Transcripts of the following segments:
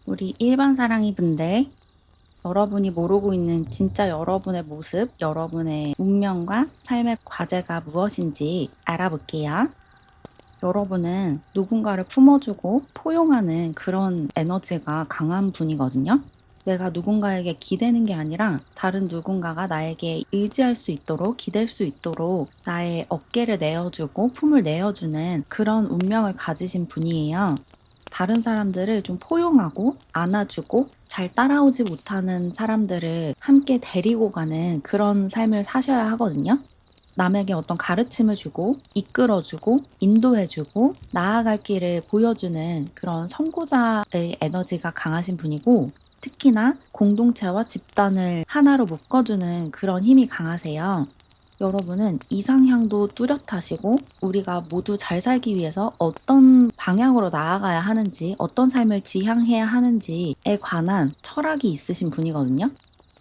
우리 일반 사랑이 분들, 여러분이 모르고 있는 진짜 여러분의 모습, 여러분의 운명과 삶의 과제가 무엇인지 알아볼게요. 여러분은 누군가를 품어주고 포용하는 그런 에너지가 강한 분이거든요. 내가 누군가에게 기대는 게 아니라 다른 누군가가 나에게 의지할 수 있도록, 기댈 수 있도록 나의 어깨를 내어주고 품을 내어주는 그런 운명을 가지신 분이에요. 다른 사람들을 좀 포용하고 안아주고 잘 따라오지 못하는 사람들을 함께 데리고 가는 그런 삶을 사셔야 하거든요. 남에게 어떤 가르침을 주고 이끌어주고 인도해주고 나아갈 길을 보여주는 그런 선구자의 에너지가 강하신 분이고, 특히나 공동체와 집단을 하나로 묶어주는 그런 힘이 강하세요. 여러분은 이상향도 뚜렷하시고 우리가 모두 잘 살기 위해서 어떤 방향으로 나아가야 하는지, 어떤 삶을 지향해야 하는지에 관한 철학이 있으신 분이거든요.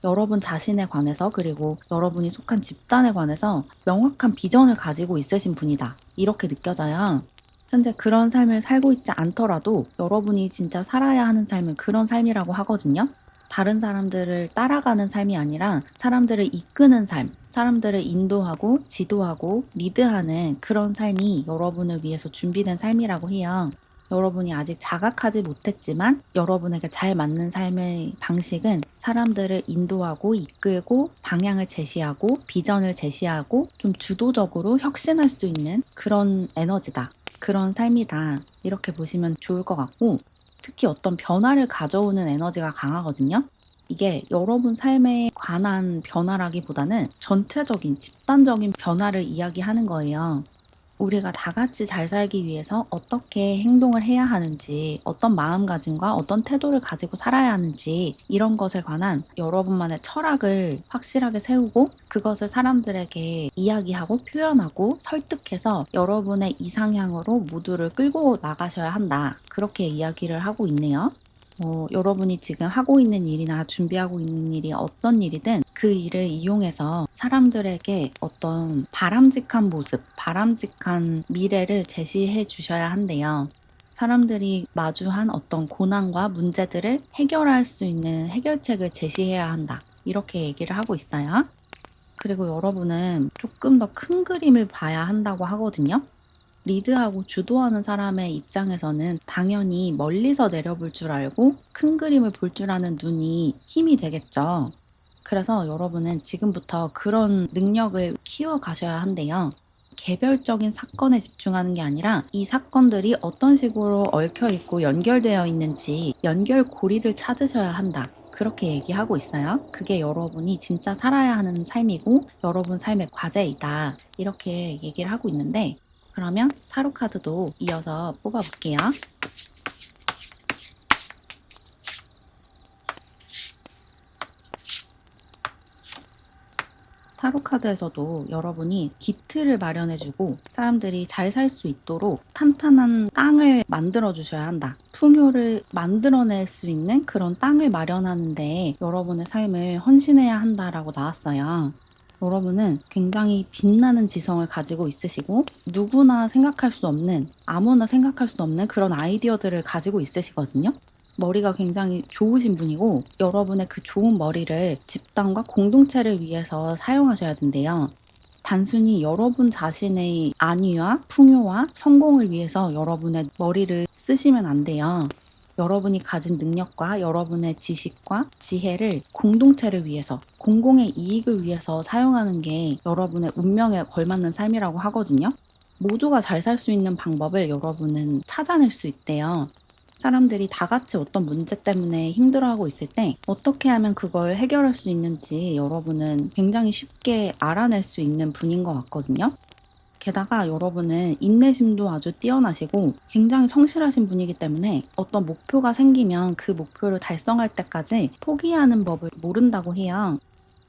여러분 자신에 관해서, 그리고 여러분이 속한 집단에 관해서 명확한 비전을 가지고 있으신 분이다, 이렇게 느껴져요. 현재 그런 삶을 살고 있지 않더라도 여러분이 진짜 살아야 하는 삶은 그런 삶이라고 하거든요. 다른 사람들을 따라가는 삶이 아니라 사람들을 이끄는 삶, 사람들을 인도하고 지도하고 리드하는 그런 삶이 여러분을 위해서 준비된 삶이라고 해요. 여러분이 아직 자각하지 못했지만 여러분에게 잘 맞는 삶의 방식은 사람들을 인도하고 이끌고 방향을 제시하고 비전을 제시하고 좀 주도적으로 혁신할 수 있는 그런 에너지다, 그런 삶이다, 이렇게 보시면 좋을 것 같고, 특히 어떤 변화를 가져오는 에너지가 강하거든요. 이게 여러분 삶에 관한 변화라기보다는 전체적인 집단적인 변화를 이야기하는 거예요. 우리가 다 같이 잘 살기 위해서 어떻게 행동을 해야 하는지, 어떤 마음가짐과 어떤 태도를 가지고 살아야 하는지, 이런 것에 관한 여러분만의 철학을 확실하게 세우고 그것을 사람들에게 이야기하고 표현하고 설득해서 여러분의 이상향으로 모두를 끌고 나가셔야 한다, 그렇게 이야기를 하고 있네요. 여러분이 지금 하고 있는 일이나 준비하고 있는 일이 어떤 일이든 그 일을 이용해서 사람들에게 어떤 바람직한 모습, 바람직한 미래를 제시해 주셔야 한대요. 사람들이 마주한 어떤 고난과 문제들을 해결할 수 있는 해결책을 제시해야 한다, 이렇게 얘기를 하고 있어요. 그리고 여러분은 조금 더 큰 그림을 봐야 한다고 하거든요. 리드하고 주도하는 사람의 입장에서는 당연히 멀리서 내려볼 줄 알고 큰 그림을 볼 줄 아는 눈이 힘이 되겠죠. 그래서 여러분은 지금부터 그런 능력을 키워가셔야 한대요. 개별적인 사건에 집중하는 게 아니라 이 사건들이 어떤 식으로 얽혀있고 연결되어 있는지 연결고리를 찾으셔야 한다, 그렇게 얘기하고 있어요. 그게 여러분이 진짜 살아야 하는 삶이고 여러분 삶의 과제이다, 이렇게 얘기를 하고 있는데, 그러면 타로 카드도 이어서 뽑아볼게요. 타로 카드에서도 여러분이 기틀을 마련해주고 사람들이 잘 살 수 있도록 탄탄한 땅을 만들어 주셔야 한다, 풍요를 만들어낼 수 있는 그런 땅을 마련하는데 여러분의 삶을 헌신해야 한다라고 나왔어요. 여러분은 굉장히 빛나는 지성을 가지고 있으시고 누구나 생각할 수 없는, 아무나 생각할 수 없는 그런 아이디어들을 가지고 있으시거든요. 머리가 굉장히 좋으신 분이고 여러분의 그 좋은 머리를 집단과 공동체를 위해서 사용하셔야 된대요. 단순히 여러분 자신의 안위와 풍요와 성공을 위해서 여러분의 머리를 쓰시면 안 돼요. 여러분이 가진 능력과 여러분의 지식과 지혜를 공동체를 위해서, 공공의 이익을 위해서 사용하는 게 여러분의 운명에 걸맞는 삶이라고 하거든요. 모두가 잘 살 수 있는 방법을 여러분은 찾아낼 수 있대요. 사람들이 다 같이 어떤 문제 때문에 힘들어하고 있을 때 어떻게 하면 그걸 해결할 수 있는지 여러분은 굉장히 쉽게 알아낼 수 있는 분인 것 같거든요. 게다가 여러분은 인내심도 아주 뛰어나시고 굉장히 성실하신 분이기 때문에 어떤 목표가 생기면 그 목표를 달성할 때까지 포기하는 법을 모른다고 해요.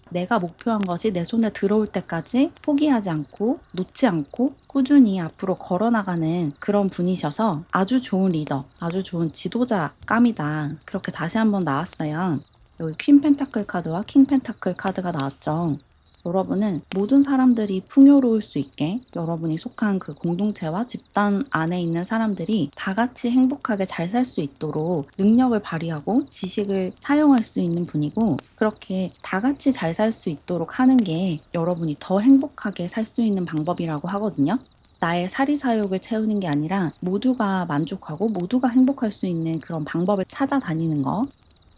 내가 목표한 것이 내 손에 들어올 때까지 포기하지 않고 놓지 않고 꾸준히 앞으로 걸어나가는 그런 분이셔서 아주 좋은 리더, 아주 좋은 지도자감이다. 그렇게 다시 한번 나왔어요. 여기 퀸 펜타클 카드와 킹 펜타클 카드가 나왔죠. 여러분은 모든 사람들이 풍요로울 수 있게 여러분이 속한 그 공동체와 집단 안에 있는 사람들이 다 같이 행복하게 잘 살 수 있도록 능력을 발휘하고 지식을 사용할 수 있는 분이고 그렇게 다 같이 잘 살 수 있도록 하는 게 여러분이 더 행복하게 살 수 있는 방법이라고 하거든요. 나의 사리사욕을 채우는 게 아니라 모두가 만족하고 모두가 행복할 수 있는 그런 방법을 찾아다니는 거.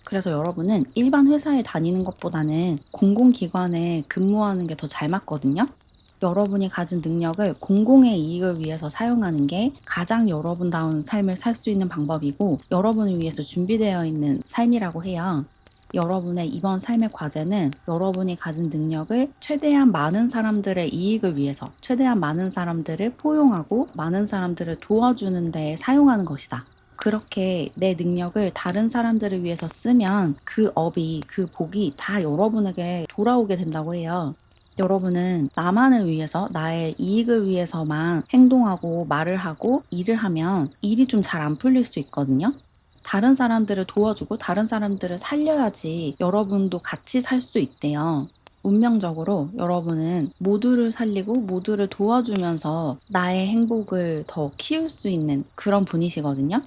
그래서 여러분은 일반 회사에 다니는 것보다는 공공기관에 근무하는 게 더 잘 맞거든요. 여러분이 가진 능력을 공공의 이익을 위해서 사용하는 게 가장 여러분다운 삶을 살 수 있는 방법이고 여러분을 위해서 준비되어 있는 삶이라고 해요. 여러분의 이번 삶의 과제는 여러분이 가진 능력을 최대한 많은 사람들의 이익을 위해서 최대한 많은 사람들을 포용하고 많은 사람들을 도와주는 데 사용하는 것이다. 그렇게 내 능력을 다른 사람들을 위해서 쓰면 그 업이, 그 복이 다 여러분에게 돌아오게 된다고 해요. 여러분은 나만을 위해서, 나의 이익을 위해서만 행동하고 말을 하고 일을 하면 일이 좀 잘 안 풀릴 수 있거든요. 다른 사람들을 도와주고 다른 사람들을 살려야지 여러분도 같이 살 수 있대요. 운명적으로 여러분은 모두를 살리고 모두를 도와주면서 나의 행복을 더 키울 수 있는 그런 분이시거든요.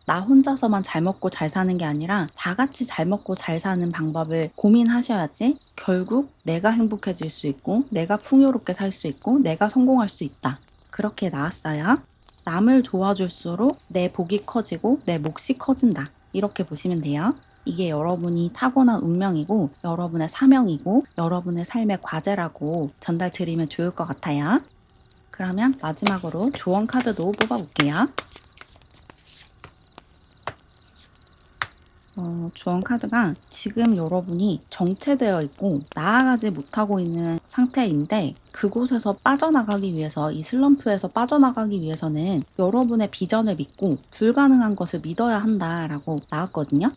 나 혼자서만 잘 먹고 잘 사는 게 아니라 다 같이 잘 먹고 잘 사는 방법을 고민하셔야지 결국 내가 행복해질 수 있고 내가 풍요롭게 살 수 있고 내가 성공할 수 있다. 그렇게 나왔어요. 남을 도와줄수록 내 복이 커지고 내 몫이 커진다. 이렇게 보시면 돼요. 이게 여러분이 타고난 운명이고 여러분의 사명이고 여러분의 삶의 과제라고 전달 드리면 좋을 것 같아요. 그러면 마지막으로 조언 카드도 뽑아볼게요. 조언 카드가 지금 여러분이 정체되어 있고 나아가지 못하고 있는 상태인데 그곳에서 빠져나가기 위해서 이 슬럼프에서 빠져나가기 위해서는 여러분의 비전을 믿고 불가능한 것을 믿어야 한다라고 나왔거든요.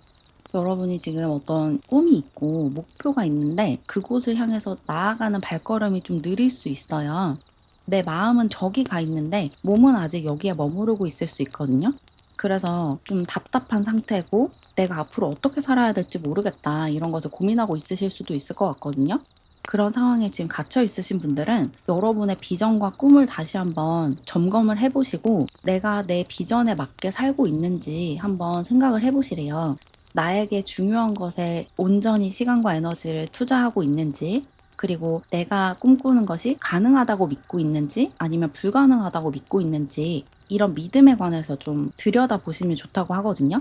여러분이 지금 어떤 꿈이 있고 목표가 있는데 그곳을 향해서 나아가는 발걸음이 좀 느릴 수 있어요. 내 마음은 저기 가 있는데 몸은 아직 여기에 머무르고 있을 수 있거든요. 그래서 좀 답답한 상태고 내가 앞으로 어떻게 살아야 될지 모르겠다 이런 것을 고민하고 있으실 수도 있을 것 같거든요. 그런 상황에 지금 갇혀 있으신 분들은 여러분의 비전과 꿈을 다시 한번 점검을 해보시고 내가 내 비전에 맞게 살고 있는지 한번 생각을 해보시래요. 나에게 중요한 것에 온전히 시간과 에너지를 투자하고 있는지 그리고 내가 꿈꾸는 것이 가능하다고 믿고 있는지 아니면 불가능하다고 믿고 있는지 이런 믿음에 관해서 좀 들여다보시면 좋다고 하거든요.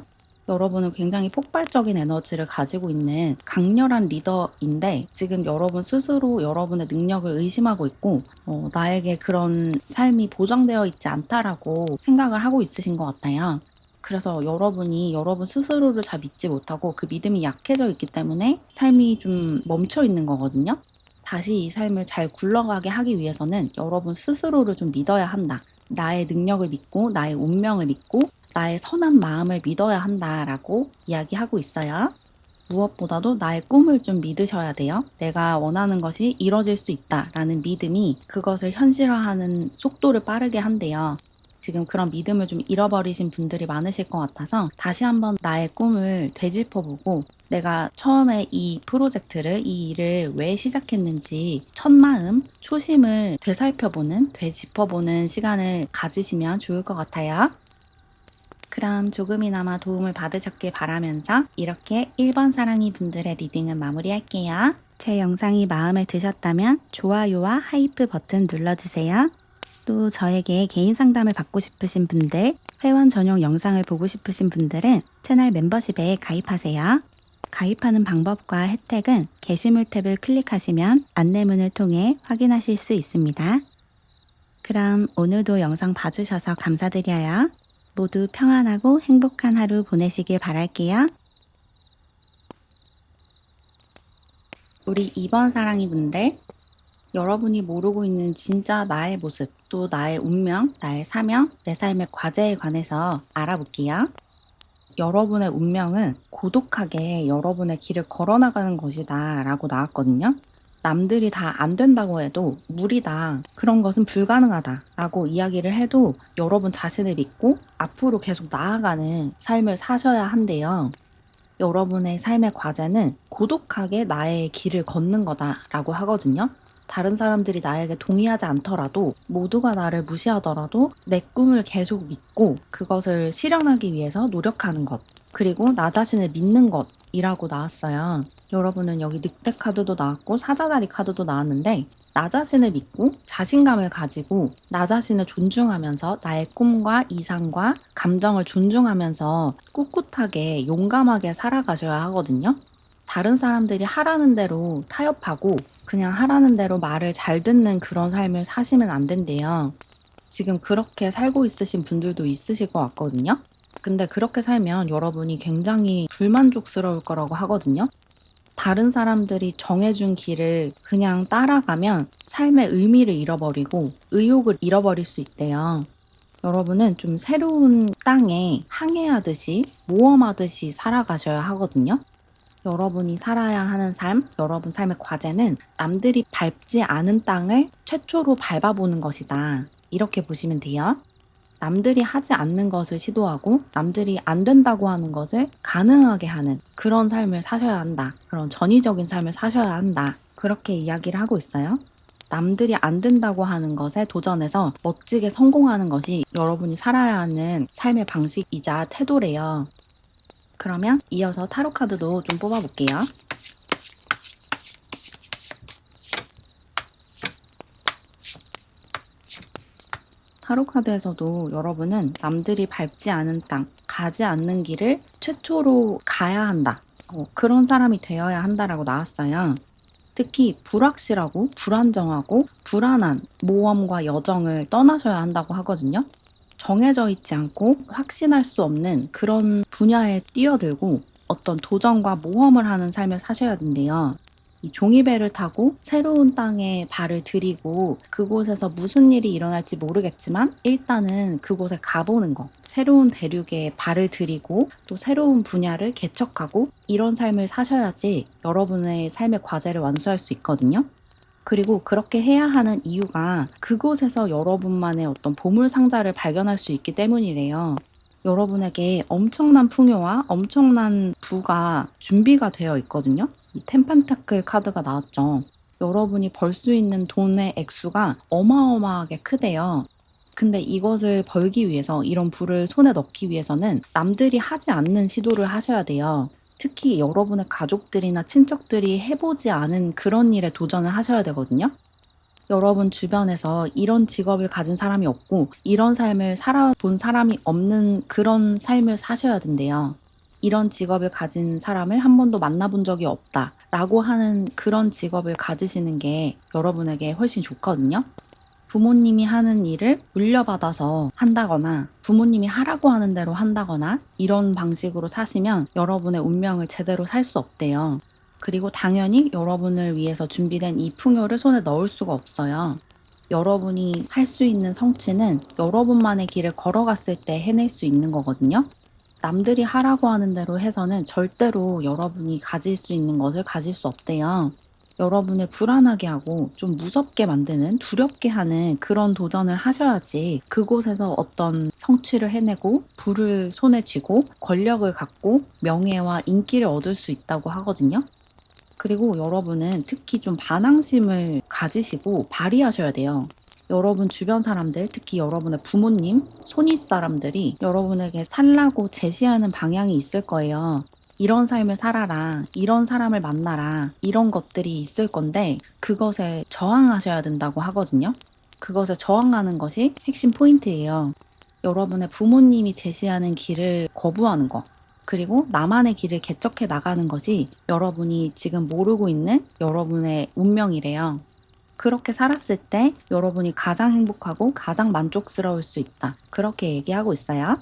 여러분은 굉장히 폭발적인 에너지를 가지고 있는 강렬한 리더인데 지금 여러분 스스로 여러분의 능력을 의심하고 있고 나에게 그런 삶이 보장되어 있지 않다라고 생각을 하고 있으신 것 같아요. 그래서 여러분이 여러분 스스로를 잘 믿지 못하고 그 믿음이 약해져 있기 때문에 삶이 좀 멈춰 있는 거거든요. 다시 이 삶을 잘 굴러가게 하기 위해서는 여러분 스스로를 좀 믿어야 한다. 나의 능력을 믿고 나의 운명을 믿고 나의 선한 마음을 믿어야 한다라고 이야기하고 있어요. 무엇보다도 나의 꿈을 좀 믿으셔야 돼요. 내가 원하는 것이 이뤄질 수 있다라는 믿음이 그것을 현실화하는 속도를 빠르게 한대요. 지금 그런 믿음을 좀 잃어버리신 분들이 많으실 것 같아서 다시 한번 나의 꿈을 되짚어보고 내가 처음에 이 프로젝트를, 이 일을 왜 시작했는지 첫마음, 초심을 되살펴보는, 되짚어보는 시간을 가지시면 좋을 것 같아요. 그럼 조금이나마 도움을 받으셨길 바라면서 이렇게 1번 사랑이 분들의 리딩은 마무리할게요. 제 영상이 마음에 드셨다면 좋아요와 하이프 버튼 눌러주세요. 또 저에게 개인 상담을 받고 싶으신 분들, 회원 전용 영상을 보고 싶으신 분들은 채널 멤버십에 가입하세요. 가입하는 방법과 혜택은 게시물 탭을 클릭하시면 안내문을 통해 확인하실 수 있습니다. 그럼 오늘도 영상 봐주셔서 감사드려요. 모두 평안하고 행복한 하루 보내시길 바랄게요. 우리 2번 사랑이 분들, 여러분이 모르고 있는 진짜 나의 모습, 또 나의 운명, 나의 사명, 내 삶의 과제에 관해서 알아볼게요. 여러분의 운명은 고독하게 여러분의 길을 걸어나가는 것이다 라고 나왔거든요. 남들이 다 안 된다고 해도 무리다, 그런 것은 불가능하다 라고 이야기를 해도 여러분 자신을 믿고 앞으로 계속 나아가는 삶을 사셔야 한대요. 여러분의 삶의 과제는 고독하게 나의 길을 걷는 거다 라고 하거든요. 다른 사람들이 나에게 동의하지 않더라도, 모두가 나를 무시하더라도 내 꿈을 계속 믿고 그것을 실현하기 위해서 노력하는 것, 그리고 나 자신을 믿는 것이라고 나왔어요. 여러분은 여기 늑대 카드도 나왔고 사자다리 카드도 나왔는데, 나 자신을 믿고 자신감을 가지고 나 자신을 존중하면서 나의 꿈과 이상과 감정을 존중하면서 꿋꿋하게 용감하게 살아가셔야 하거든요. 다른 사람들이 하라는 대로 타협하고 그냥 하라는 대로 말을 잘 듣는 그런 삶을 사시면 안 된대요. 지금 그렇게 살고 있으신 분들도 있으실 것 같거든요. 근데 그렇게 살면 여러분이 굉장히 불만족스러울 거라고 하거든요. 다른 사람들이 정해준 길을 그냥 따라가면 삶의 의미를 잃어버리고 의욕을 잃어버릴 수 있대요. 여러분은 좀 새로운 땅에 항해하듯이 모험하듯이 살아가셔야 하거든요. 여러분이 살아야 하는 삶, 여러분 삶의 과제는 남들이 밟지 않은 땅을 최초로 밟아보는 것이다. 이렇게 보시면 돼요. 남들이 하지 않는 것을 시도하고 남들이 안 된다고 하는 것을 가능하게 하는 그런 삶을 사셔야 한다. 그런 전위적인 삶을 사셔야 한다. 그렇게 이야기를 하고 있어요. 남들이 안 된다고 하는 것에 도전해서 멋지게 성공하는 것이 여러분이 살아야 하는 삶의 방식이자 태도래요. 그러면 이어서 타로 카드도 좀 뽑아볼게요. 타로 카드에서도 여러분은 남들이 밟지 않은 땅, 가지 않는 길을 최초로 가야 한다. 그런 사람이 되어야 한다라고 나왔어요. 특히 불확실하고 불안정하고 불안한 모험과 여정을 떠나셔야 한다고 하거든요. 정해져 있지 않고 확신할 수 없는 그런 분야에 뛰어들고 어떤 도전과 모험을 하는 삶을 사셔야 된대요. 이 종이배를 타고 새로운 땅에 발을 들이고 그곳에서 무슨 일이 일어날지 모르겠지만 일단은 그곳에 가보는 것, 새로운 대륙에 발을 들이고 또 새로운 분야를 개척하고 이런 삶을 사셔야지 여러분의 삶의 과제를 완수할 수 있거든요. 그리고 그렇게 해야 하는 이유가 그곳에서 여러분만의 어떤 보물 상자를 발견할 수 있기 때문이래요. 여러분에게 엄청난 풍요와 엄청난 부가 준비가 되어 있거든요. 이 템펜타클 카드가 나왔죠. 여러분이 벌 수 있는 돈의 액수가 어마어마하게 크대요. 근데 이것을 벌기 위해서, 이런 부를 손에 넣기 위해서는 남들이 하지 않는 시도를 하셔야 돼요. 특히 여러분의 가족들이나 친척들이 해보지 않은 그런 일에 도전을 하셔야 되거든요. 여러분 주변에서 이런 직업을 가진 사람이 없고 이런 삶을 살아본 사람이 없는 그런 삶을 사셔야 된대요. 이런 직업을 가진 사람을 한 번도 만나본 적이 없다 라고 하는 그런 직업을 가지시는 게 여러분에게 훨씬 좋거든요. 부모님이 하는 일을 물려받아서 한다거나 부모님이 하라고 하는 대로 한다거나 이런 방식으로 사시면 여러분의 운명을 제대로 살 수 없대요. 그리고 당연히 여러분을 위해서 준비된 이 풍요를 손에 넣을 수가 없어요. 여러분이 할 수 있는 성취는 여러분만의 길을 걸어갔을 때 해낼 수 있는 거거든요. 남들이 하라고 하는 대로 해서는 절대로 여러분이 가질 수 있는 것을 가질 수 없대요. 여러분을 불안하게 하고 좀 무섭게 만드는, 두렵게 하는 그런 도전을 하셔야지 그곳에서 어떤 성취를 해내고 부를 손에 쥐고 권력을 갖고 명예와 인기를 얻을 수 있다고 하거든요. 그리고 여러분은 특히 좀 반항심을 가지시고 발휘하셔야 돼요. 여러분 주변 사람들, 특히 여러분의 부모님, 손윗 사람들이 여러분에게 살라고 제시하는 방향이 있을 거예요. 이런 삶을 살아라, 이런 사람을 만나라, 이런 것들이 있을 건데 그것에 저항하셔야 된다고 하거든요. 그것에 저항하는 것이 핵심 포인트예요. 여러분의 부모님이 제시하는 길을 거부하는 것, 그리고 나만의 길을 개척해 나가는 것이 여러분이 지금 모르고 있는 여러분의 운명이래요. 그렇게 살았을 때 여러분이 가장 행복하고 가장 만족스러울 수 있다. 그렇게 얘기하고 있어요.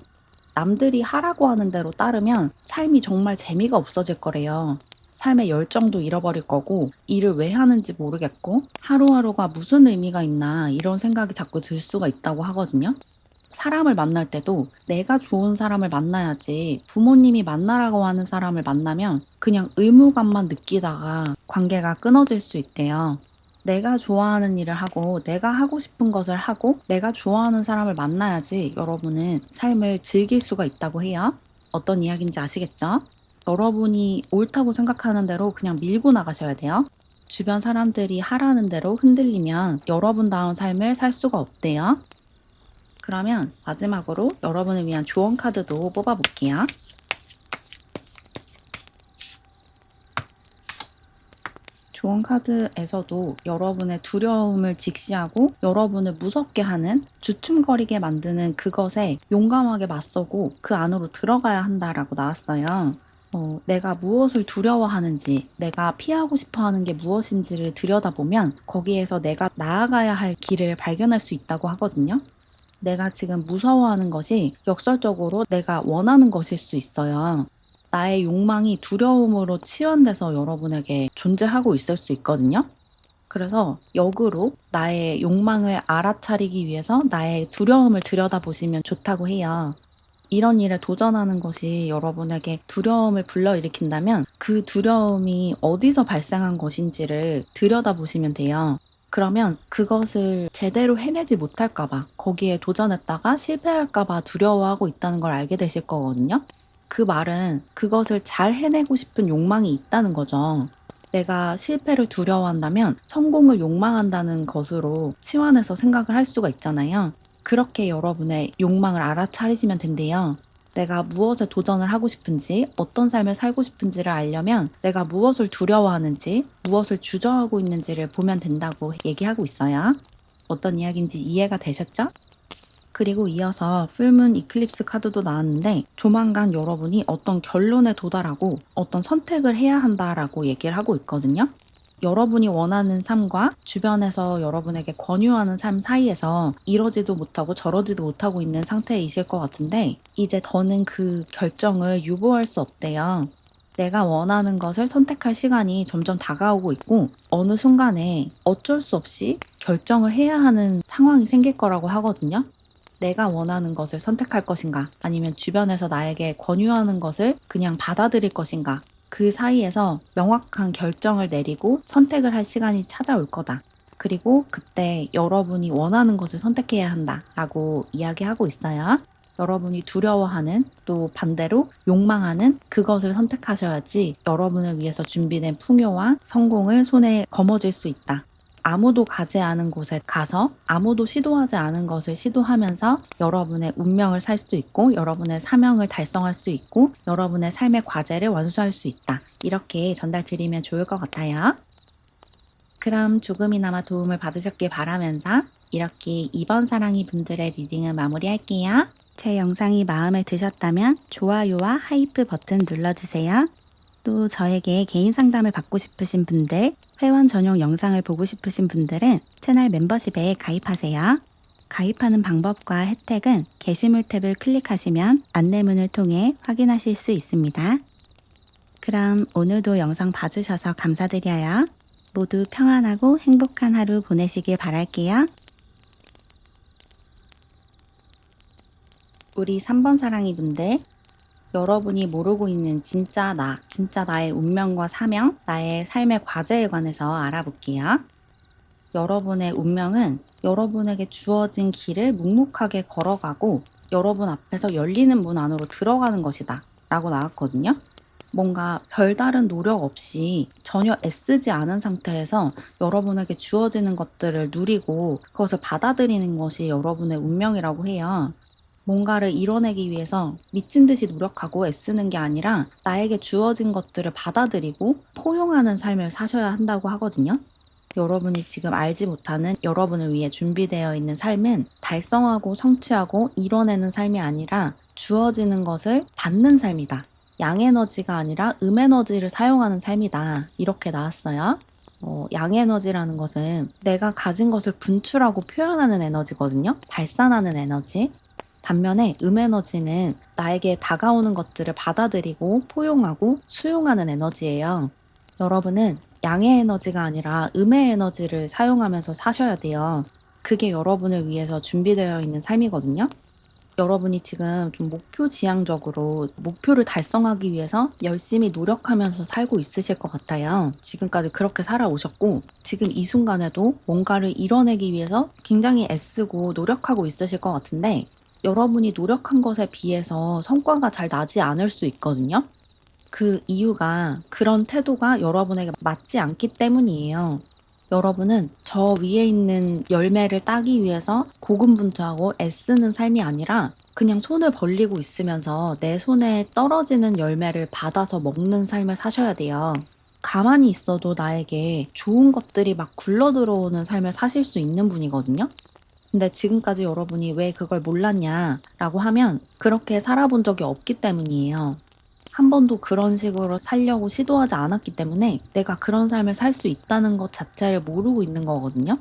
남들이 하라고 하는 대로 따르면 삶이 정말 재미가 없어질 거래요. 삶의 열정도 잃어버릴 거고, 일을 왜 하는지 모르겠고, 하루하루가 무슨 의미가 있나 이런 생각이 자꾸 들 수가 있다고 하거든요. 사람을 만날 때도 내가 좋은 사람을 만나야지, 부모님이 만나라고 하는 사람을 만나면 그냥 의무감만 느끼다가 관계가 끊어질 수 있대요. 내가 좋아하는 일을 하고 내가 하고 싶은 것을 하고 내가 좋아하는 사람을 만나야지 여러분은 삶을 즐길 수가 있다고 해요. 어떤 이야기인지 아시겠죠? 여러분이 옳다고 생각하는 대로 그냥 밀고 나가셔야 돼요. 주변 사람들이 하라는 대로 흔들리면 여러분다운 삶을 살 수가 없대요. 그러면 마지막으로 여러분을 위한 조언 카드도 뽑아볼게요. 조언 카드에서도 여러분의 두려움을 직시하고 여러분을 무섭게 하는, 주춤거리게 만드는 그것에 용감하게 맞서고 그 안으로 들어가야 한다라고 나왔어요. 내가 무엇을 두려워하는지, 내가 피하고 싶어 하는 게 무엇인지를 들여다보면 거기에서 내가 나아가야 할 길을 발견할 수 있다고 하거든요. 내가 지금 무서워하는 것이 역설적으로 내가 원하는 것일 수 있어요. 나의 욕망이 두려움으로 치환돼서 여러분에게 존재하고 있을 수 있거든요. 그래서 역으로 나의 욕망을 알아차리기 위해서 나의 두려움을 들여다보시면 좋다고 해요. 이런 일에 도전하는 것이 여러분에게 두려움을 불러일으킨다면 그 두려움이 어디서 발생한 것인지를 들여다보시면 돼요. 그러면 그것을 제대로 해내지 못할까봐, 거기에 도전했다가 실패할까봐 두려워하고 있다는 걸 알게 되실 거거든요. 그 말은 그것을 잘 해내고 싶은 욕망이 있다는 거죠. 내가 실패를 두려워한다면 성공을 욕망한다는 것으로 치환해서 생각을 할 수가 있잖아요. 그렇게 여러분의 욕망을 알아차리시면 된대요. 내가 무엇에 도전을 하고 싶은지, 어떤 삶을 살고 싶은지를 알려면 내가 무엇을 두려워하는지, 무엇을 주저하고 있는지를 보면 된다고 얘기하고 있어요. 어떤 이야기인지 이해가 되셨죠? 그리고 이어서 풀문 이클립스 카드도 나왔는데 조만간 여러분이 어떤 결론에 도달하고 어떤 선택을 해야 한다라고 얘기를 하고 있거든요. 여러분이 원하는 삶과 주변에서 여러분에게 권유하는 삶 사이에서 이러지도 못하고 저러지도 못하고 있는 상태이실 것 같은데 이제 더는 그 결정을 유보할 수 없대요. 내가 원하는 것을 선택할 시간이 점점 다가오고 있고 어느 순간에 어쩔 수 없이 결정을 해야 하는 상황이 생길 거라고 하거든요. 내가 원하는 것을 선택할 것인가, 아니면 주변에서 나에게 권유하는 것을 그냥 받아들일 것인가, 그 사이에서 명확한 결정을 내리고 선택을 할 시간이 찾아올 거다. 그리고 그때 여러분이 원하는 것을 선택해야 한다라고 이야기하고 있어요. 여러분이 두려워하는, 또 반대로 욕망하는 그것을 선택하셔야지 여러분을 위해서 준비된 풍요와 성공을 손에 거머쥘 수 있다. 아무도 가지 않은 곳에 가서 아무도 시도하지 않은 것을 시도하면서 여러분의 운명을 살 수 있고 여러분의 사명을 달성할 수 있고 여러분의 삶의 과제를 완수할 수 있다. 이렇게 전달 드리면 좋을 것 같아요. 그럼 조금이나마 도움을 받으셨길 바라면서 이렇게 2번 사랑이 분들의 리딩을 마무리할게요. 제 영상이 마음에 드셨다면 좋아요와 하이프 버튼 눌러주세요. 또 저에게 개인 상담을 받고 싶으신 분들, 회원 전용 영상을 보고 싶으신 분들은 채널 멤버십에 가입하세요. 가입하는 방법과 혜택은 게시물 탭을 클릭하시면 안내문을 통해 확인하실 수 있습니다. 그럼 오늘도 영상 봐주셔서 감사드려요. 모두 평안하고 행복한 하루 보내시길 바랄게요. 우리 3번 사랑이 분들, 여러분이 모르고 있는 진짜 나, 진짜 나의 운명과 사명, 나의 삶의 과제에 관해서 알아볼게요. 여러분의 운명은 여러분에게 주어진 길을 묵묵하게 걸어가고 여러분 앞에서 열리는 문 안으로 들어가는 것이다 라고 나왔거든요. 뭔가 별다른 노력 없이 전혀 애쓰지 않은 상태에서 여러분에게 주어지는 것들을 누리고 그것을 받아들이는 것이 여러분의 운명이라고 해요. 뭔가를 이뤄내기 위해서 미친 듯이 노력하고 애쓰는 게 아니라 나에게 주어진 것들을 받아들이고 포용하는 삶을 사셔야 한다고 하거든요. 여러분이 지금 알지 못하는 여러분을 위해 준비되어 있는 삶은 달성하고 성취하고 이뤄내는 삶이 아니라 주어지는 것을 받는 삶이다. 양에너지가 아니라 음에너지를 사용하는 삶이다. 이렇게 나왔어요. 양에너지라는 것은 내가 가진 것을 분출하고 표현하는 에너지거든요. 발산하는 에너지. 반면에 음에너지는 나에게 다가오는 것들을 받아들이고 포용하고 수용하는 에너지예요. 여러분은 양의 에너지가 아니라 음의 에너지를 사용하면서 사셔야 돼요. 그게 여러분을 위해서 준비되어 있는 삶이거든요. 여러분이 지금 좀 목표 지향적으로 목표를 달성하기 위해서 열심히 노력하면서 살고 있으실 것 같아요. 지금까지 그렇게 살아오셨고, 지금 이 순간에도 뭔가를 이뤄내기 위해서 굉장히 애쓰고 노력하고 있으실 것 같은데, 여러분이 노력한 것에 비해서 성과가 잘 나지 않을 수 있거든요. 그 이유가 그런 태도가 여러분에게 맞지 않기 때문이에요. 여러분은 저 위에 있는 열매를 따기 위해서 고군분투하고 애쓰는 삶이 아니라 그냥 손을 벌리고 있으면서 내 손에 떨어지는 열매를 받아서 먹는 삶을 사셔야 돼요. 가만히 있어도 나에게 좋은 것들이 막 굴러 들어오는 삶을 사실 수 있는 분이거든요. 근데 지금까지 여러분이 왜 그걸 몰랐냐라고 하면 그렇게 살아본 적이 없기 때문이에요. 한 번도 그런 식으로 살려고 시도하지 않았기 때문에 내가 그런 삶을 살 수 있다는 것 자체를 모르고 있는 거거든요.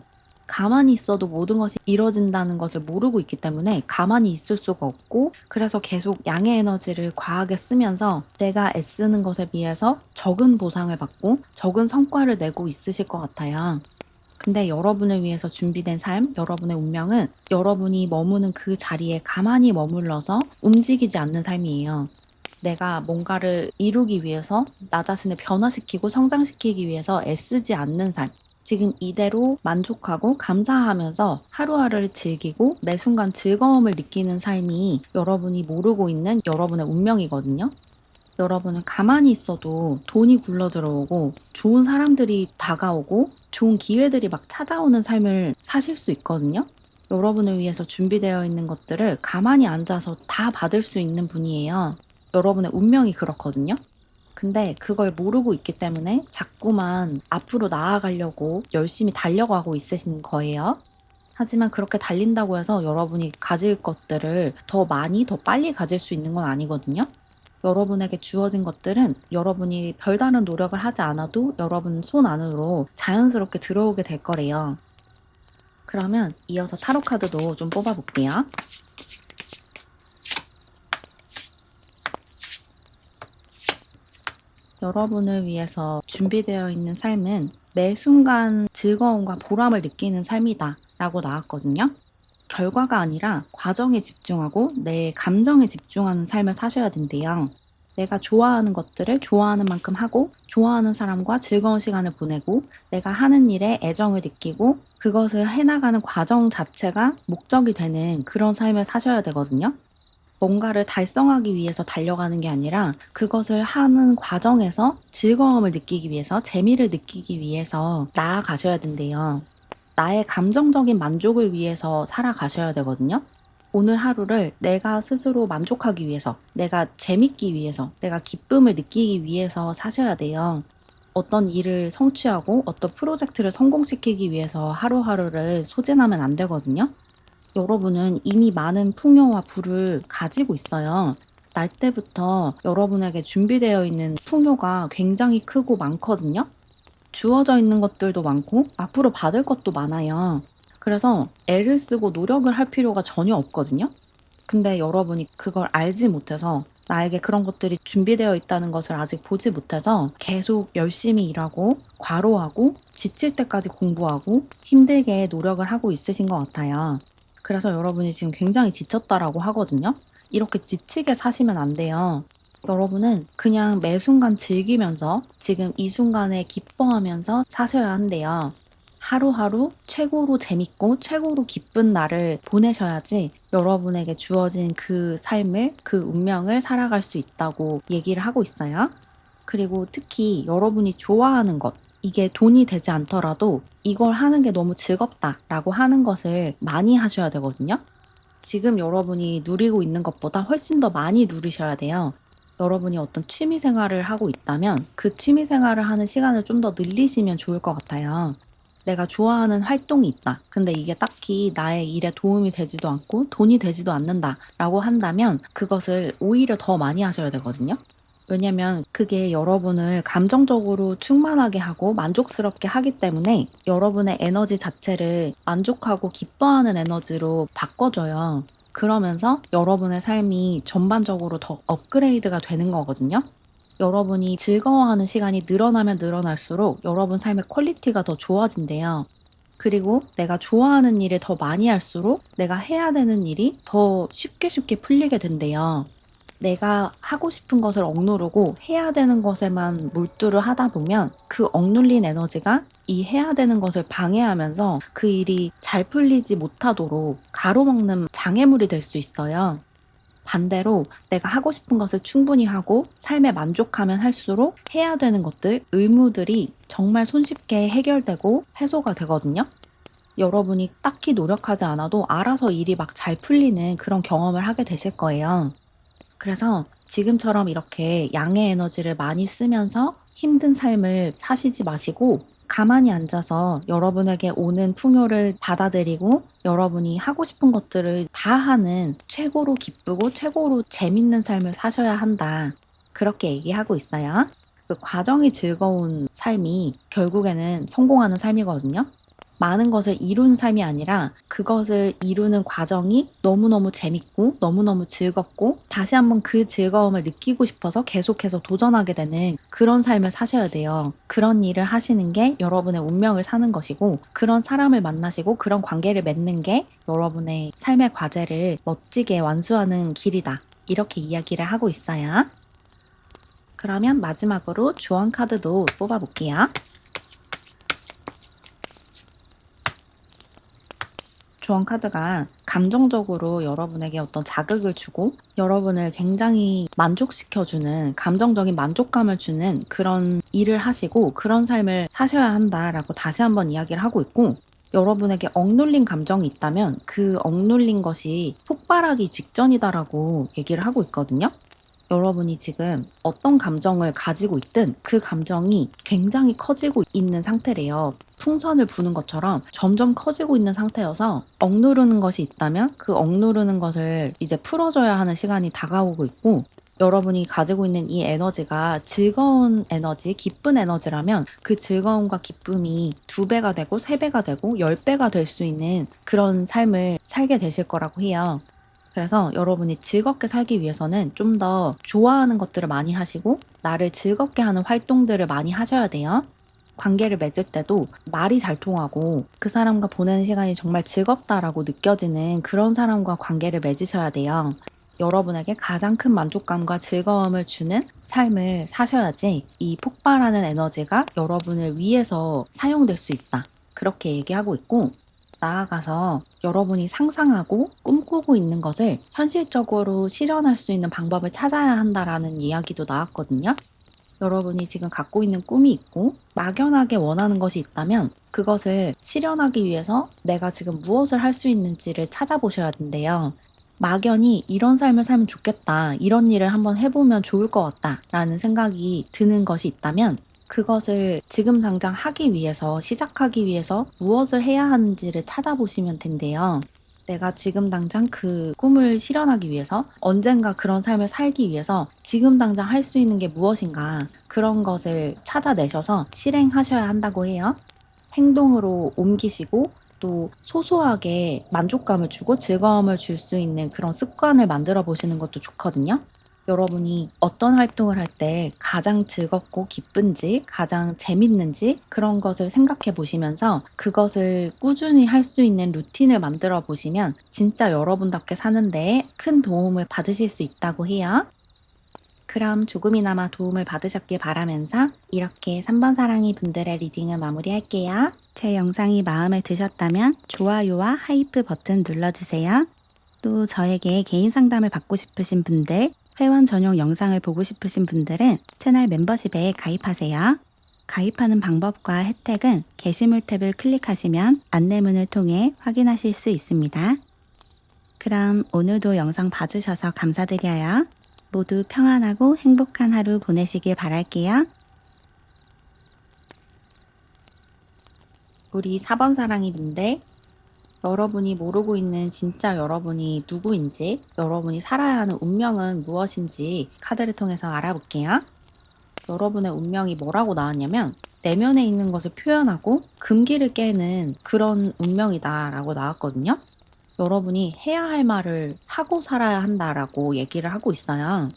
가만히 있어도 모든 것이 이뤄진다는 것을 모르고 있기 때문에 가만히 있을 수가 없고, 그래서 계속 양의 에너지를 과하게 쓰면서 내가 애쓰는 것에 비해서 적은 보상을 받고 적은 성과를 내고 있으실 것 같아요. 근데 여러분을 위해서 준비된 삶, 여러분의 운명은 여러분이 머무는 그 자리에 가만히 머물러서 움직이지 않는 삶이에요. 내가 뭔가를 이루기 위해서 나 자신을 변화시키고 성장시키기 위해서 애쓰지 않는 삶. 지금 이대로 만족하고 감사하면서 하루하루를 즐기고 매 순간 즐거움을 느끼는 삶이 여러분이 모르고 있는 여러분의 운명이거든요. 여러분은 가만히 있어도 돈이 굴러 들어오고 좋은 사람들이 다가오고 좋은 기회들이 막 찾아오는 삶을 사실 수 있거든요. 여러분을 위해서 준비되어 있는 것들을 가만히 앉아서 다 받을 수 있는 분이에요. 여러분의 운명이 그렇거든요. 근데 그걸 모르고 있기 때문에 자꾸만 앞으로 나아가려고 열심히 달려가고 있으신 거예요. 하지만 그렇게 달린다고 해서 여러분이 가질 것들을 더 많이, 더 빨리 가질 수 있는 건 아니거든요. 여러분에게 주어진 것들은 여러분이 별다른 노력을 하지 않아도 여러분 손 안으로 자연스럽게 들어오게 될 거래요. 그러면 이어서 타로 카드도 좀 뽑아볼게요. 여러분을 위해서 준비되어 있는 삶은 매 순간 즐거움과 보람을 느끼는 삶이다 라고 나왔거든요. 결과가 아니라 과정에 집중하고 내 감정에 집중하는 삶을 사셔야 된대요. 내가 좋아하는 것들을 좋아하는 만큼 하고 좋아하는 사람과 즐거운 시간을 보내고 내가 하는 일에 애정을 느끼고 그것을 해나가는 과정 자체가 목적이 되는 그런 삶을 사셔야 되거든요. 뭔가를 달성하기 위해서 달려가는 게 아니라 그것을 하는 과정에서 즐거움을 느끼기 위해서 재미를 느끼기 위해서 나아가셔야 된대요. 나의 감정적인 만족을 위해서 살아가셔야 되거든요. 오늘 하루를 내가 스스로 만족하기 위해서, 내가 재밌기 위해서, 내가 기쁨을 느끼기 위해서 사셔야 돼요. 어떤 일을 성취하고 어떤 프로젝트를 성공시키기 위해서 하루하루를 소진하면 안 되거든요. 여러분은 이미 많은 풍요와 부를 가지고 있어요. 날 때부터 여러분에게 준비되어 있는 풍요가 굉장히 크고 많거든요. 주어져 있는 것들도 많고 앞으로 받을 것도 많아요. 그래서 애를 쓰고 노력을 할 필요가 전혀 없거든요. 근데 여러분이 그걸 알지 못해서 나에게 그런 것들이 준비되어 있다는 것을 아직 보지 못해서 계속 열심히 일하고 과로하고 지칠 때까지 공부하고 힘들게 노력을 하고 있으신 것 같아요. 그래서 여러분이 지금 굉장히 지쳤다라고 하거든요. 이렇게 지치게 사시면 안 돼요. 여러분은 그냥 매 순간 즐기면서 지금 이 순간에 기뻐하면서 사셔야 한대요. 하루하루 최고로 재밌고 최고로 기쁜 날을 보내셔야지 여러분에게 주어진 그 삶을, 그 운명을 살아갈 수 있다고 얘기를 하고 있어요. 그리고 특히 여러분이 좋아하는 것, 이게 돈이 되지 않더라도 이걸 하는 게 너무 즐겁다라고 하는 것을 많이 하셔야 되거든요. 지금 여러분이 누리고 있는 것보다 훨씬 더 많이 누리셔야 돼요. 여러분이 어떤 취미 생활을 하고 있다면 그 취미 생활을 하는 시간을 좀 더 늘리시면 좋을 것 같아요. 내가 좋아하는 활동이 있다. 근데 이게 딱히 나의 일에 도움이 되지도 않고 돈이 되지도 않는다라고 한다면 그것을 오히려 더 많이 하셔야 되거든요. 왜냐면 그게 여러분을 감정적으로 충만하게 하고 만족스럽게 하기 때문에 여러분의 에너지 자체를 만족하고 기뻐하는 에너지로 바꿔줘요. 그러면서 여러분의 삶이 전반적으로 더 업그레이드가 되는 거거든요. 여러분이 즐거워하는 시간이 늘어나면 늘어날수록 여러분 삶의 퀄리티가 더 좋아진대요. 그리고 내가 좋아하는 일을 더 많이 할수록 내가 해야 되는 일이 더 쉽게 쉽게 풀리게 된대요. 내가 하고 싶은 것을 억누르고 해야 되는 것에만 몰두를 하다 보면 그 억눌린 에너지가 이 해야 되는 것을 방해하면서 그 일이 잘 풀리지 못하도록 가로막는 장애물이 될 수 있어요. 반대로 내가 하고 싶은 것을 충분히 하고 삶에 만족하면 할수록 해야 되는 것들, 의무들이 정말 손쉽게 해결되고 해소가 되거든요. 여러분이 딱히 노력하지 않아도 알아서 일이 막 잘 풀리는 그런 경험을 하게 되실 거예요. 그래서 지금처럼 이렇게 양의 에너지를 많이 쓰면서 힘든 삶을 사시지 마시고 가만히 앉아서 여러분에게 오는 풍요를 받아들이고 여러분이 하고 싶은 것들을 다 하는 최고로 기쁘고 최고로 재밌는 삶을 사셔야 한다. 그렇게 얘기하고 있어요. 그 과정이 즐거운 삶이 결국에는 성공하는 삶이거든요. 많은 것을 이룬 삶이 아니라 그것을 이루는 과정이 너무너무 재밌고 너무너무 즐겁고 다시 한번 그 즐거움을 느끼고 싶어서 계속해서 도전하게 되는 그런 삶을 사셔야 돼요. 그런 일을 하시는 게 여러분의 운명을 사는 것이고 그런 사람을 만나시고 그런 관계를 맺는 게 여러분의 삶의 과제를 멋지게 완수하는 길이다. 이렇게 이야기를 하고 있어요. 그러면 마지막으로 조언 카드도 뽑아볼게요. 조언 카드가 감정적으로 여러분에게 어떤 자극을 주고 여러분을 굉장히 만족시켜주는 감정적인 만족감을 주는 그런 일을 하시고 그런 삶을 사셔야 한다라고 다시 한번 이야기를 하고 있고 여러분에게 억눌린 감정이 있다면 그 억눌린 것이 폭발하기 직전이다라고 얘기를 하고 있거든요. 여러분이 지금 어떤 감정을 가지고 있든 그 감정이 굉장히 커지고 있는 상태래요. 풍선을 부는 것처럼 점점 커지고 있는 상태여서 억누르는 것이 있다면 그 억누르는 것을 이제 풀어줘야 하는 시간이 다가오고 있고 여러분이 가지고 있는 이 에너지가 즐거운 에너지, 기쁜 에너지라면 그 즐거움과 기쁨이 2배가 되고 3배가 되고 10배가 될 수 있는 그런 삶을 살게 되실 거라고 해요. 그래서 여러분이 즐겁게 살기 위해서는 좀 더 좋아하는 것들을 많이 하시고 나를 즐겁게 하는 활동들을 많이 하셔야 돼요. 관계를 맺을 때도 말이 잘 통하고 그 사람과 보내는 시간이 정말 즐겁다라고 느껴지는 그런 사람과 관계를 맺으셔야 돼요. 여러분에게 가장 큰 만족감과 즐거움을 주는 삶을 사셔야지 이 폭발하는 에너지가 여러분을 위해서 사용될 수 있다. 그렇게 얘기하고 있고 나아가서 여러분이 상상하고 꿈꾸고 있는 것을 현실적으로 실현할 수 있는 방법을 찾아야 한다라는 이야기도 나왔거든요. 여러분이 지금 갖고 있는 꿈이 있고 막연하게 원하는 것이 있다면 그것을 실현하기 위해서 내가 지금 무엇을 할 수 있는지를 찾아보셔야 된대요. 막연히 이런 삶을 살면 좋겠다, 이런 일을 한번 해보면 좋을 것 같다 라는 생각이 드는 것이 있다면 그것을 지금 당장 하기 위해서, 시작하기 위해서 무엇을 해야 하는지를 찾아보시면 된대요. 내가 지금 당장 그 꿈을 실현하기 위해서, 언젠가 그런 삶을 살기 위해서 지금 당장 할 수 있는 게 무엇인가, 그런 것을 찾아내셔서 실행하셔야 한다고 해요. 행동으로 옮기시고 또 소소하게 만족감을 주고 즐거움을 줄 수 있는 그런 습관을 만들어 보시는 것도 좋거든요. 여러분이 어떤 활동을 할 때 가장 즐겁고 기쁜지, 가장 재밌는지 그런 것을 생각해 보시면서 그것을 꾸준히 할 수 있는 루틴을 만들어 보시면 진짜 여러분답게 사는 데에 큰 도움을 받으실 수 있다고 해요. 그럼 조금이나마 도움을 받으셨길 바라면서 이렇게 3번 사랑이 분들의 리딩을 마무리할게요. 제 영상이 마음에 드셨다면 좋아요와 하이프 버튼 눌러주세요. 또 저에게 개인 상담을 받고 싶으신 분들 회원 전용 영상을 보고 싶으신 분들은 채널 멤버십에 가입하세요. 가입하는 방법과 혜택은 게시물 탭을 클릭하시면 안내문을 통해 확인하실 수 있습니다. 그럼 오늘도 영상 봐주셔서 감사드려요. 모두 평안하고 행복한 하루 보내시길 바랄게요. 우리 4번 사랑이 분들, 여러분이 모르고 있는 진짜 여러분이 누구인지, 여러분이 살아야 하는 운명은 무엇인지 카드를 통해서 알아볼게요. 여러분의 운명이 뭐라고 나왔냐면 내면에 있는 것을 표현하고 금기를 깨는 그런 운명이다라고 나왔거든요. 여러분이 해야 할 말을 하고 살아야 한다라고 얘기를 하고 있어요.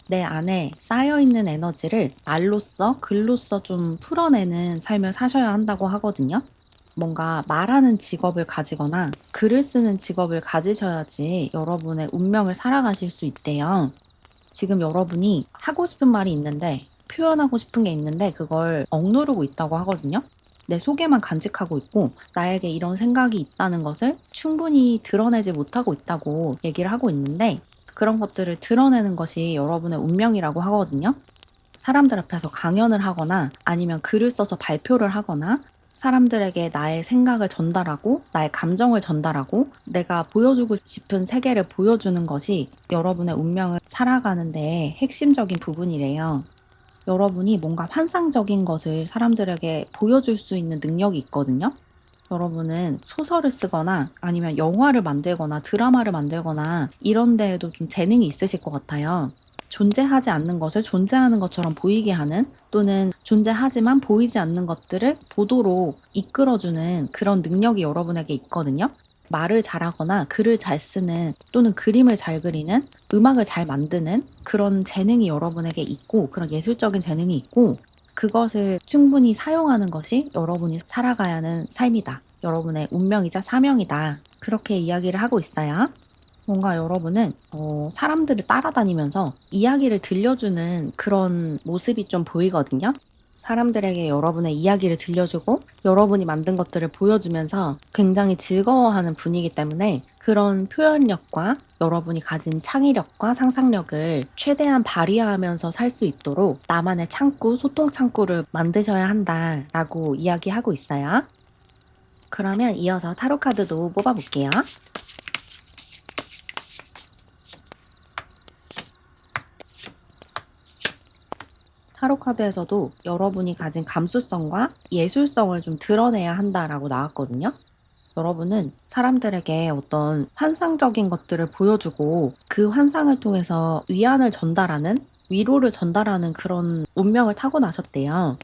내 안에 쌓여있는 에너지를 말로써, 글로써 좀 풀어내는 삶을 사셔야 한다고 하거든요. 뭔가 말하는 직업을 가지거나 글을 쓰는 직업을 가지셔야지 여러분의 운명을 살아가실 수 있대요. 지금 여러분이 하고 싶은 말이 있는데, 표현하고 싶은 게 있는데 그걸 억누르고 있다고 하거든요. 내 속에만 간직하고 있고 나에게 이런 생각이 있다는 것을 충분히 드러내지 못하고 있다고 얘기를 하고 있는데, 그런 것들을 드러내는 것이 여러분의 운명이라고 하거든요. 사람들 앞에서 강연을 하거나 아니면 글을 써서 발표를 하거나 사람들에게 나의 생각을 전달하고 나의 감정을 전달하고 내가 보여주고 싶은 세계를 보여주는 것이 여러분의 운명을 살아가는 데 핵심적인 부분이래요. 여러분이 뭔가 환상적인 것을 사람들에게 보여줄 수 있는 능력이 있거든요. 여러분은 소설을 쓰거나 아니면 영화를 만들거나 드라마를 만들거나 이런 데에도 좀 재능이 있으실 것 같아요. 존재하지 않는 것을 존재하는 것처럼 보이게 하는, 또는 존재하지만 보이지 않는 것들을 보도로 이끌어주는 그런 능력이 여러분에게 있거든요. 말을 잘하거나 글을 잘 쓰는, 또는 그림을 잘 그리는, 음악을 잘 만드는 그런 재능이 여러분에게 있고, 그런 예술적인 재능이 있고, 그것을 충분히 사용하는 것이 여러분이 살아가야 하는 삶이다. 여러분의 운명이자 사명이다. 그렇게 이야기를 하고 있어요. 뭔가 여러분은 사람들을 따라다니면서 이야기를 들려주는 그런 모습이 좀 보이거든요. 사람들에게 여러분의 이야기를 들려주고 여러분이 만든 것들을 보여주면서 굉장히 즐거워하는 분이기 때문에 그런 표현력과 여러분이 가진 창의력과 상상력을 최대한 발휘하면서 살 수 있도록 나만의 창구, 소통 창구를 만드셔야 한다라고 이야기하고 있어요. 그러면 이어서 타로 카드도 뽑아볼게요. 타로 카드에서도 여러분이 가진 감수성과 예술성을 좀 드러내야 한다라고 나왔거든요. 여러분은 사람들에게 어떤 환상적인 것들을 보여주고 그 환상을 통해서 위안을 전달하는, 위로를 전달하는 그런 운명을 타고나셨대요.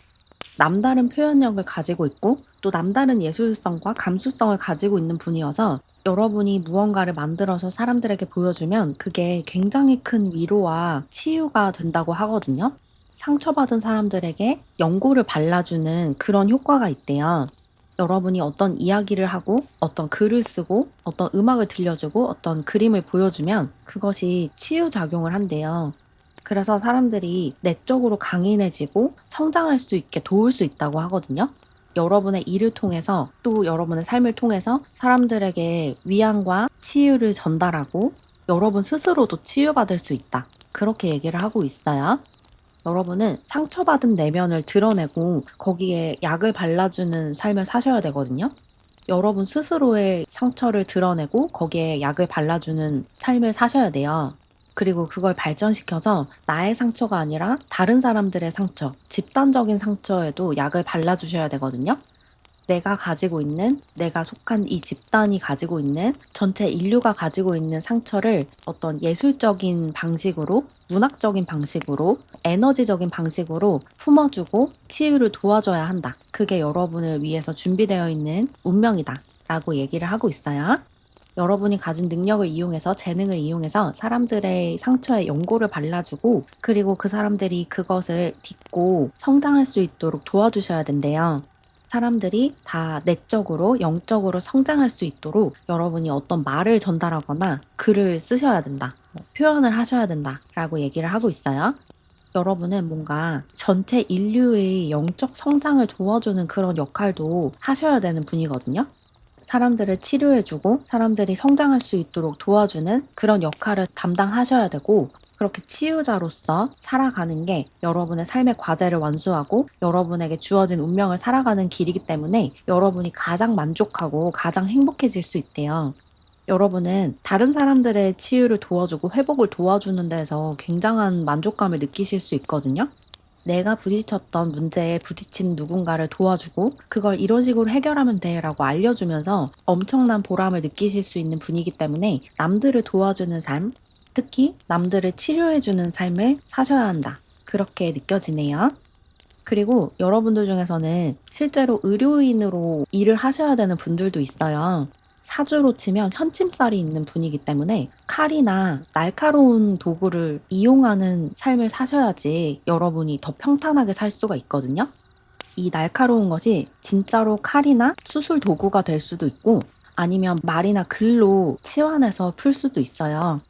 남다른 표현력을 가지고 있고 또 남다른 예술성과 감수성을 가지고 있는 분이어서 여러분이 무언가를 만들어서 사람들에게 보여주면 그게 굉장히 큰 위로와 치유가 된다고 하거든요. 상처받은 사람들에게 연고를 발라주는 그런 효과가 있대요. 여러분이 어떤 이야기를 하고 어떤 글을 쓰고 어떤 음악을 들려주고 어떤 그림을 보여주면 그것이 치유작용을 한대요. 그래서 사람들이 내적으로 강인해지고 성장할 수 있게 도울 수 있다고 하거든요. 여러분의 일을 통해서 또 여러분의 삶을 통해서 사람들에게 위안과 치유를 전달하고 여러분 스스로도 치유받을 수 있다. 그렇게 얘기를 하고 있어요. 여러분은 상처받은 내면을 드러내고 거기에 약을 발라주는 삶을 사셔야 되거든요. 여러분 스스로의 상처를 드러내고 거기에 약을 발라주는 삶을 사셔야 돼요. 그리고 그걸 발전시켜서 나의 상처가 아니라 다른 사람들의 상처, 집단적인 상처에도 약을 발라주셔야 되거든요. 내가 가지고 있는, 내가 속한 이 집단이 가지고 있는, 전체 인류가 가지고 있는 상처를 어떤 예술적인 방식으로, 문학적인 방식으로, 에너지적인 방식으로 품어주고 치유를 도와줘야 한다. 그게 여러분을 위해서 준비되어 있는 운명이다. 라고 얘기를 하고 있어요. 여러분이 가진 능력을 이용해서, 재능을 이용해서 사람들의 상처에 연고를 발라주고, 그리고 그 사람들이 그것을 딛고 성장할 수 있도록 도와주셔야 된대요. 사람들이 다 내적으로, 영적으로 성장할 수 있도록 여러분이 어떤 말을 전달하거나 글을 쓰셔야 된다. 표현을 하셔야 된다. 라고 얘기를 하고 있어요. 여러분은 뭔가 전체 인류의 영적 성장을 도와주는 그런 역할도 하셔야 되는 분이거든요. 사람들을 치료해주고 사람들이 성장할 수 있도록 도와주는 그런 역할을 담당하셔야 되고, 그렇게 치유자로서 살아가는 게 여러분의 삶의 과제를 완수하고 여러분에게 주어진 운명을 살아가는 길이기 때문에 여러분이 가장 만족하고 가장 행복해질 수 있대요. 여러분은 다른 사람들의 치유를 도와주고 회복을 도와주는 데서 굉장한 만족감을 느끼실 수 있거든요. 내가 부딪혔던 문제에 부딪힌 누군가를 도와주고 그걸 이런 식으로 해결하면 돼 라고 알려주면서 엄청난 보람을 느끼실 수 있는 분이기 때문에 남들을 도와주는 삶, 특히 남들을 치료해주는 삶을 사셔야 한다. 그렇게 느껴지네요. 그리고 여러분들 중에서는 실제로 의료인으로 일을 하셔야 되는 분들도 있어요. 사주로 치면 현침살이 있는 분이기 때문에 칼이나 날카로운 도구를 이용하는 삶을 사셔야지 여러분이 더 평탄하게 살 수가 있거든요. 이 날카로운 것이 진짜로 칼이나 수술 도구가 될 수도 있고 아니면 말이나 글로 치환해서 풀 수도 있어요.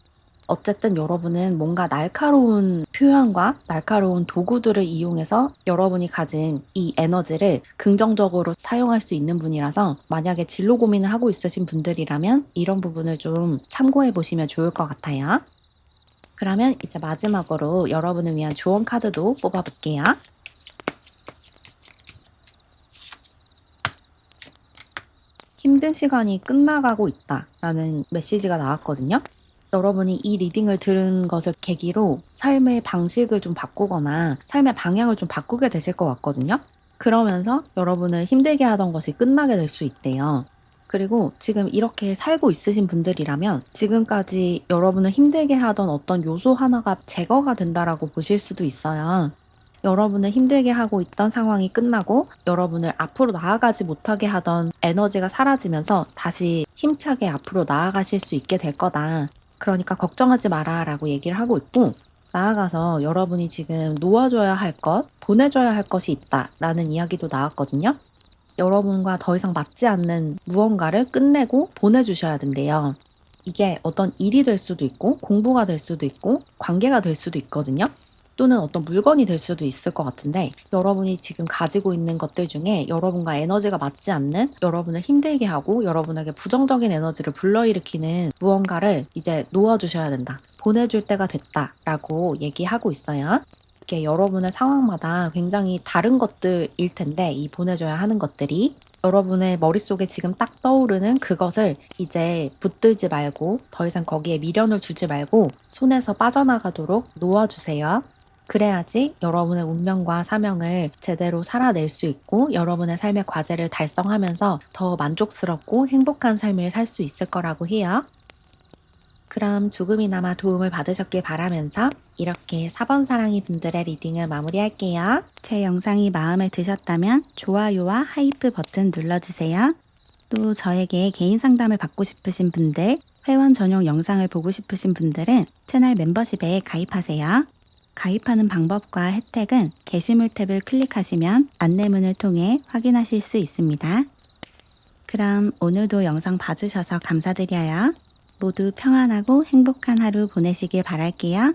어쨌든 여러분은 뭔가 날카로운 표현과 날카로운 도구들을 이용해서 여러분이 가진 이 에너지를 긍정적으로 사용할 수 있는 분이라서 만약에 진로 고민을 하고 있으신 분들이라면 이런 부분을 좀 참고해 보시면 좋을 것 같아요. 그러면 이제 마지막으로 여러분을 위한 조언 카드도 뽑아볼게요. 힘든 시간이 끝나가고 있다라는 메시지가 나왔거든요. 여러분이 이 리딩을 들은 것을 계기로 삶의 방식을 좀 바꾸거나 삶의 방향을 좀 바꾸게 되실 것 같거든요. 그러면서 여러분을 힘들게 하던 것이 끝나게 될 수 있대요. 그리고 지금 이렇게 살고 있으신 분들이라면 지금까지 여러분을 힘들게 하던 어떤 요소 하나가 제거가 된다라고 보실 수도 있어요. 여러분을 힘들게 하고 있던 상황이 끝나고 여러분을 앞으로 나아가지 못하게 하던 에너지가 사라지면서 다시 힘차게 앞으로 나아가실 수 있게 될 거다. 그러니까 걱정하지 마라 라고 얘기를 하고 있고, 나아가서 여러분이 지금 놓아줘야 할 것, 보내줘야 할 것이 있다 라는 이야기도 나왔거든요. 여러분과 더 이상 맞지 않는 무언가를 끝내고 보내주셔야 된대요. 이게 어떤 일이 될 수도 있고 공부가 될 수도 있고 관계가 될 수도 있거든요. 또는 어떤 물건이 될 수도 있을 것 같은데 여러분이 지금 가지고 있는 것들 중에 여러분과 에너지가 맞지 않는, 여러분을 힘들게 하고 여러분에게 부정적인 에너지를 불러일으키는 무언가를 이제 놓아주셔야 된다. 보내줄 때가 됐다라고 얘기하고 있어요. 이게 여러분의 상황마다 굉장히 다른 것들일 텐데 이 보내줘야 하는 것들이 여러분의 머릿속에 지금 딱 떠오르는 그것을 이제 붙들지 말고 더 이상 거기에 미련을 주지 말고 손에서 빠져나가도록 놓아주세요. 그래야지 여러분의 운명과 사명을 제대로 살아낼 수 있고 여러분의 삶의 과제를 달성하면서 더 만족스럽고 행복한 삶을 살 수 있을 거라고 해요. 그럼 조금이나마 도움을 받으셨길 바라면서 이렇게 4번 사랑이 분들의 리딩을 마무리할게요. 제 영상이 마음에 드셨다면 좋아요와 하이프 버튼 눌러주세요. 또 저에게 개인 상담을 받고 싶으신 분들, 회원 전용 영상을 보고 싶으신 분들은 채널 멤버십에 가입하세요. 가입하는 방법과 혜택은 게시물 탭을 클릭하시면 안내문을 통해 확인하실 수 있습니다. 그럼 오늘도 영상 봐주셔서 감사드려요. 모두 평안하고 행복한 하루 보내시길 바랄게요.